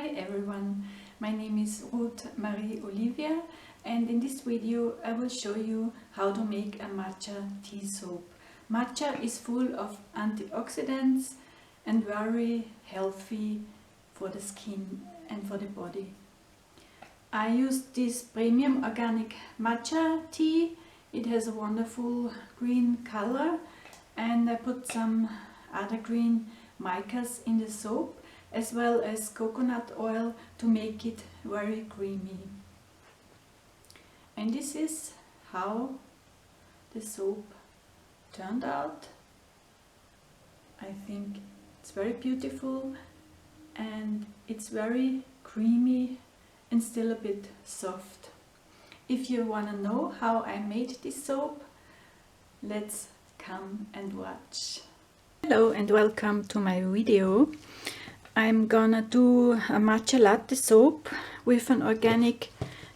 Hi everyone, my name is Ruth Marie Olivia, and in this video I will show you how to make a matcha tea soap. Matcha is full of antioxidants and very healthy for the skin and for the body. I used this premium organic matcha tea. It has a wonderful green color, and I put some other green micas in the soap as well as coconut oil to make it very creamy. And this is how the soap turned out. I think it's very beautiful and it's very creamy and still a bit soft. If you want to know how I made this soap, let's come and watch. Hello and welcome to my video. I'm gonna do a matcha latte soap with an organic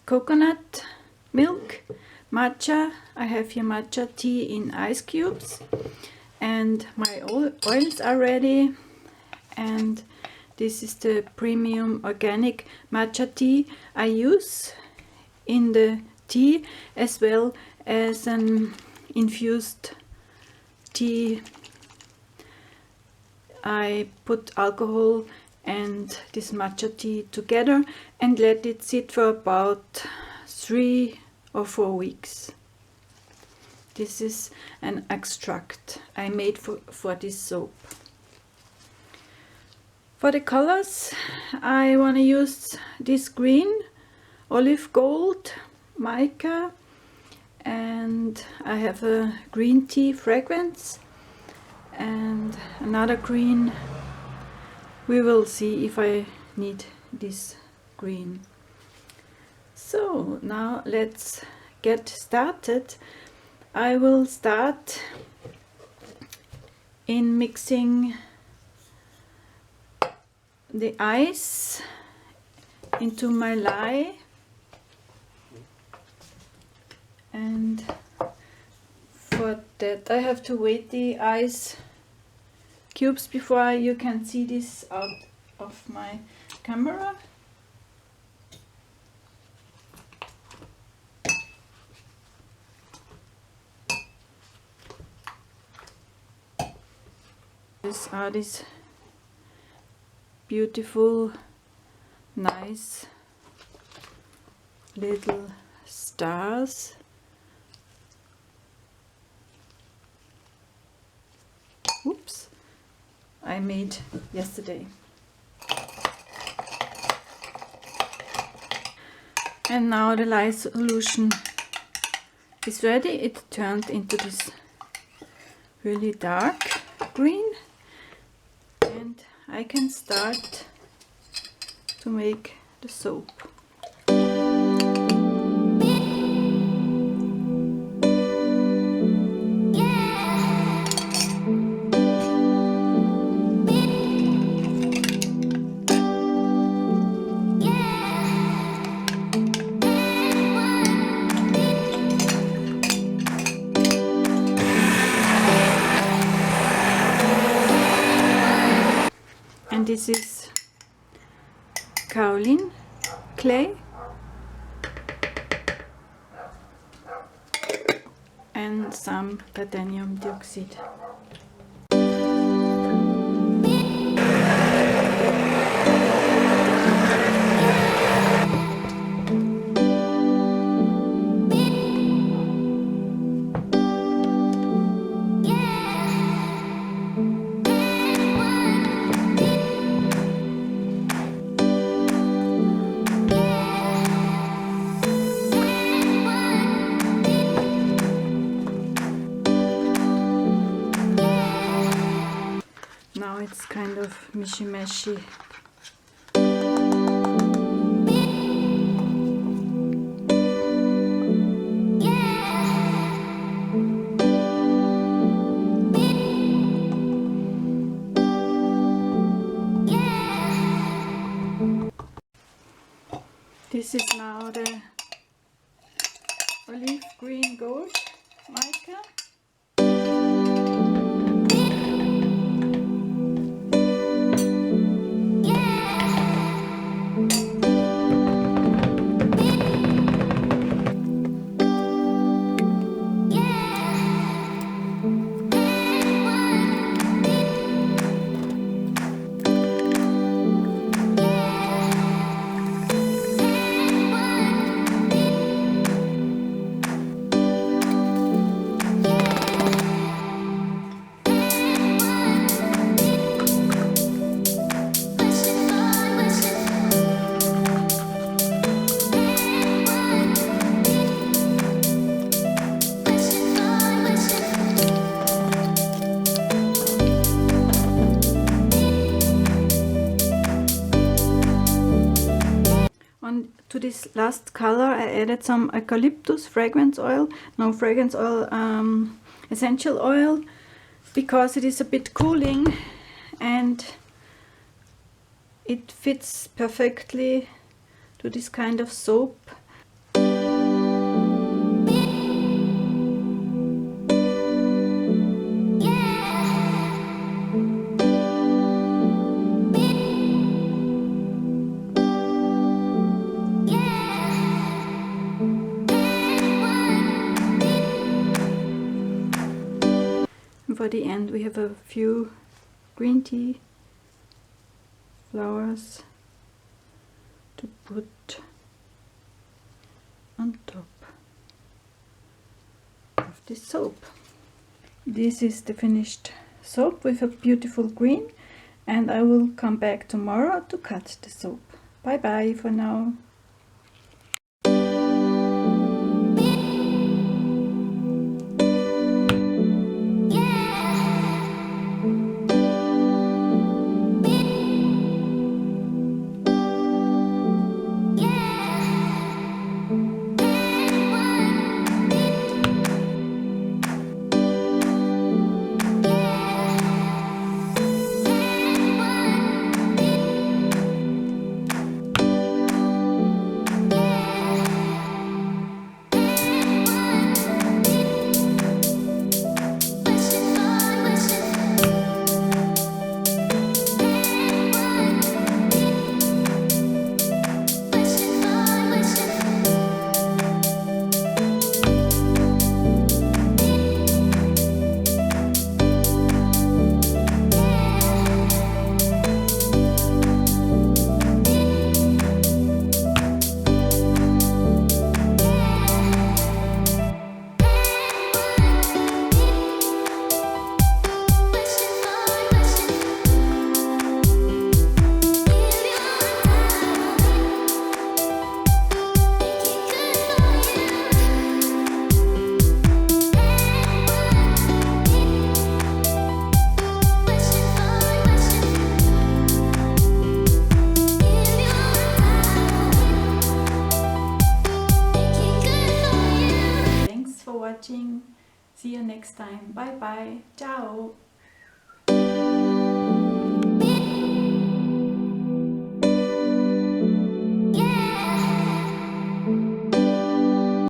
coconut milk, matcha. I have here matcha tea in ice cubes, and my oils are ready. And this is the premium organic matcha tea I use in the tea, as well as an infused tea. I put alcohol and this matcha tea together and let it sit for about 3 or 4 weeks. This is an extract I made for this soap. For the colors, I want to use this green, olive gold, mica, and I have a green tea fragrance and another green. We will see if I need this green. So now let's get started. I will start in mixing the ice into my lye, and for that I have to weight the ice cubes before you can see this out of my camera. These are these beautiful, nice little stars. Oops, I made yesterday. And now the lye solution is ready. It turned into this really dark green, and I can start to make the soap. And this is kaolin clay and some titanium dioxide. Now it's kind of mishy-meshy. This is now the olive green gold mica. to this last color I added some eucalyptus fragrance oil, no fragrance oil, essential oil, because it is a bit cooling and it fits perfectly to this kind of soap. For the end we have a few green tea flowers to put on top of this soap. This is the finished soap with a beautiful green, and I will come back tomorrow to cut the soap. Bye bye for now. Watching. See you next time. Bye bye. Ciao.